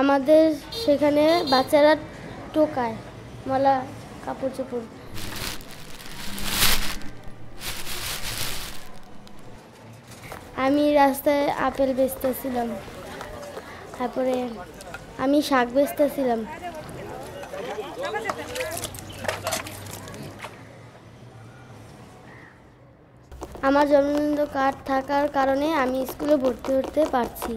আমাদের সেখানে বাচ্চারা টোকায় ময়লা কাপড় চোপড়। আমি রাস্তায় আপেল বেচতেছিলাম, তারপরে আমি শাক বেচতেছিলাম। আমার জন্মদিন কার্ড থাকার কারণে আমি স্কুলে ভর্তি হতে পারছি।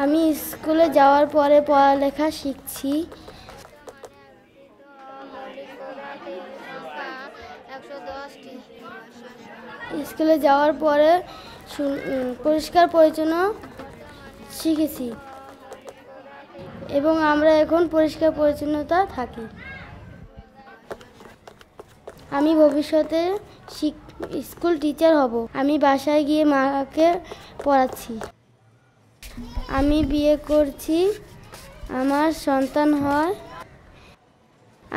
আমি স্কুলে যাওয়ার পরে পড়ালেখা শিখছি। স্কুলে যাওয়ার পরে পরিষ্কার পরিচ্ছন্ন শিখেছি এবং আমরা এখন পরিষ্কার পরিচ্ছন্নতা থাকি। আমি ভবিষ্যতে স্কুল টিচার হব। আমি বাসায় গিয়ে মাকে পড়াচ্ছি। আমি বিয়ে করছি, আমার সন্তান হয়।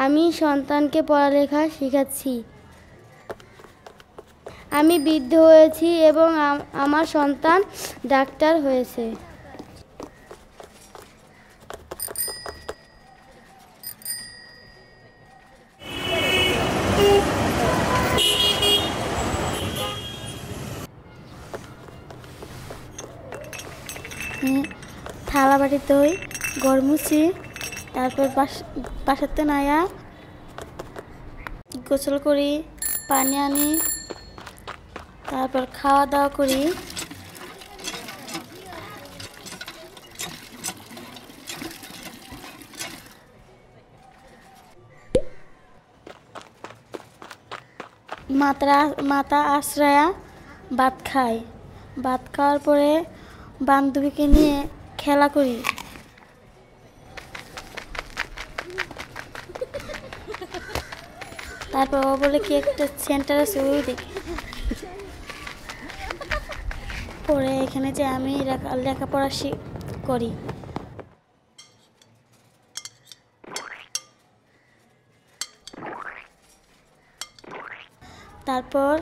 আমি সন্তানকে পড়ালেখা শেখাচ্ছি। আমি বৃদ্ধ হয়েছি এবং আমার সন্তান ডাক্তার হয়েছে। থালা বাটি ধুই, ঘর মুছি, তারপর বাসাতে নায়া গোসল করি, পানি আনি, তারপর খাওয়া দাওয়া করি। মাথা আশ্রয়া ভাত খাই। ভাত খাওয়ার পরে বান্ধবীকে নিয়ে খেলা করি। তারপর ও বলে কি একটা সেন্টার আছে ওই দেখি। পরে এখানে যে আমি লেখাপড়া করি। তারপর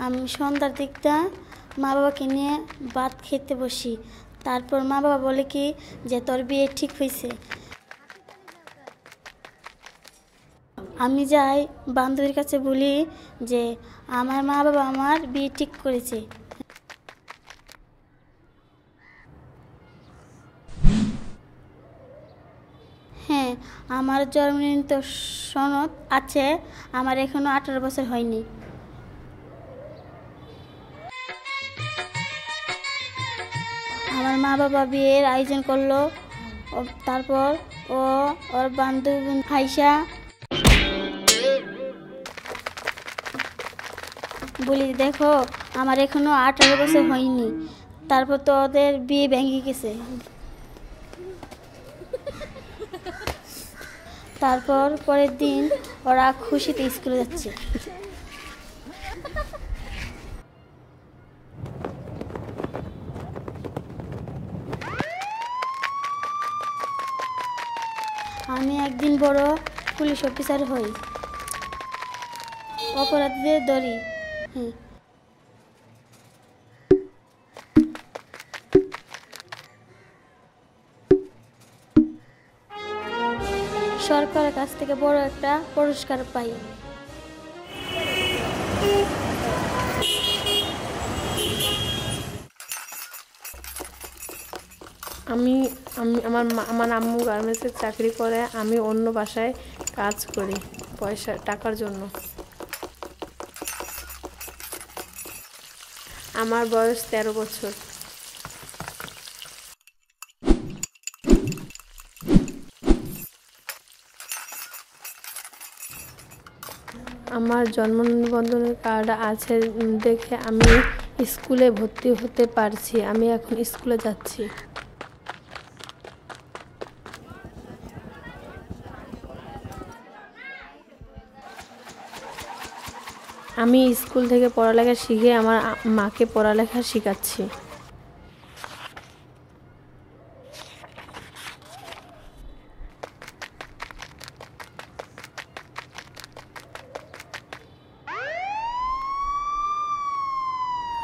আমি সন্ধ্যার দিকটা মা বাবাকে নিয়ে ভাত খেতে বসি। তারপর মা বাবা বলে কি যে তোর বিয়ে ঠিক হয়েছে। আমি যাই বান্ধবীর কাছে বলি যে আমার মা বাবা আমার বিয়ে ঠিক করেছে। হ্যাঁ, আমার জন্মদিন তো সনদ আছে, আমার এখনো 18 বছর হয়নি। আমার মা বাবা বিয়ের আয়োজন করলো। তারপর ওর বান্ধবী আয়শা বলি দেখো আমার এখনো 18 বছর হয়নি। তারপর তো ওদের বিয়ে ভেঙে গেছে। তারপর পরের দিন ওরা খুশিতে স্কুলে যাচ্ছে। আমি একদিন বড় পুলিশ অফিসার হই, অপরাধীদের ধরি। সরকারের কাছ থেকে বড় একটা পুরস্কার পাই। আমার আম্মু গার্মেন্টসে চাকরি করে, আমি অন্য বাসায় কাজ করি টাকার জন্য। আমার বয়স 13 বছর। আমার জন্ম নিবন্ধনের কার্ড আছে দেখে আমি স্কুলে ভর্তি হতে পারছি। আমি এখন স্কুলে যাচ্ছি। আমি স্কুল থেকে পড়ালেখা শিখে আমার মাকে পড়ালেখা শেখাচ্ছি।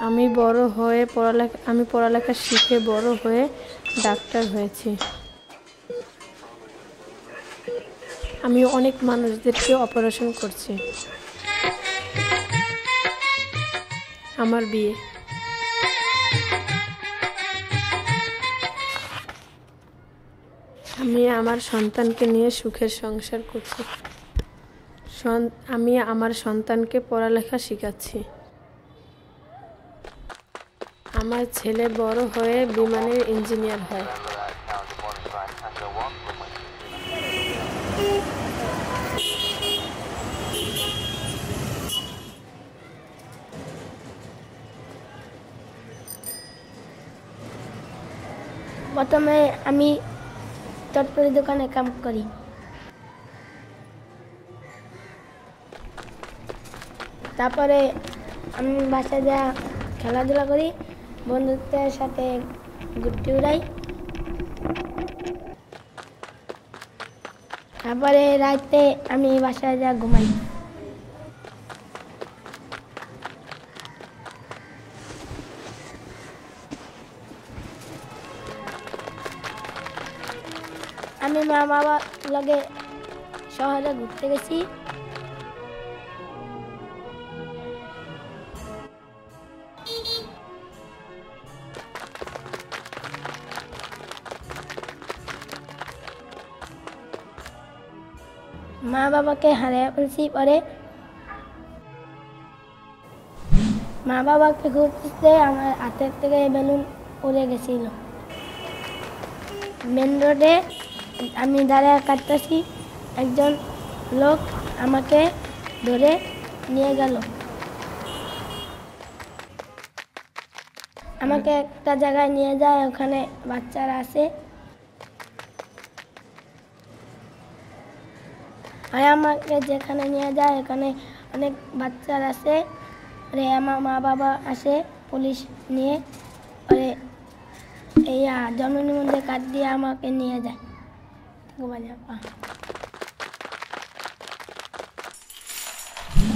আমি আমি পড়ালেখা শিখে বড় হয়ে ডাক্তার হয়েছি। আমি অনেক মানুষদেরকে অপারেশন করছি। আমার বিয়ে। আমি আমার সন্তানকে নিয়ে সুখের সংসার করছি। আমি আমার সন্তানকে পড়ালেখা শেখাচ্ছি। আমার ছেলে বড় হয়ে বিমানের ইঞ্জিনিয়ার হয়। প্রথমে আমি তরকারি দোকানে কাম করি। তারপরে আমি বাসায় যা খেলাধুলা করি, বন্ধুদের সাথে ঘুরতে উড়াই। তারপরে রাতে আমি বাসায় যা ঘুমাই। আমি মা বাবার লগে শহরে ঘুরতে গেছি। মা বাবাকে হারিয়ে ফেলছি। পরে মা বাবাকে খুঁজতে আমার হাতের থেকে বেলুন উড়ে গেছিল। মেন রোডে আমি দাঁড়িয়ে কাটতেছি, একজন লোক আমাকে ধরে নিয়ে গেল। আমাকে একটা জায়গায় নিয়ে যায়, ওখানে বাচ্চারা আছে। আর আমাকে যেখানে নিয়ে যায় ওখানে অনেক বাচ্চারা আছে। আরে আমার মা বাবা আসে পুলিশ নিয়ে, পরে এই জন্ম নিবন্ধন কার্ড দিয়ে আমাকে নিয়ে যায়।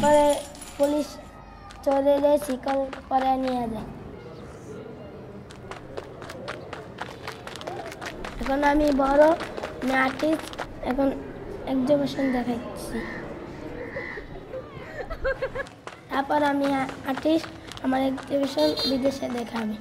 পরে পুলিশ চলে যায়, শিকল পরে নিয়ে যায়। এখন আমি বড়, আমি আর্টিস্ট, এখন এক্সিবিশন দেখাচ্ছি। তারপর আমি আর্টিস্ট, আমার এক্সিবিশন বিদেশে দেখাবে।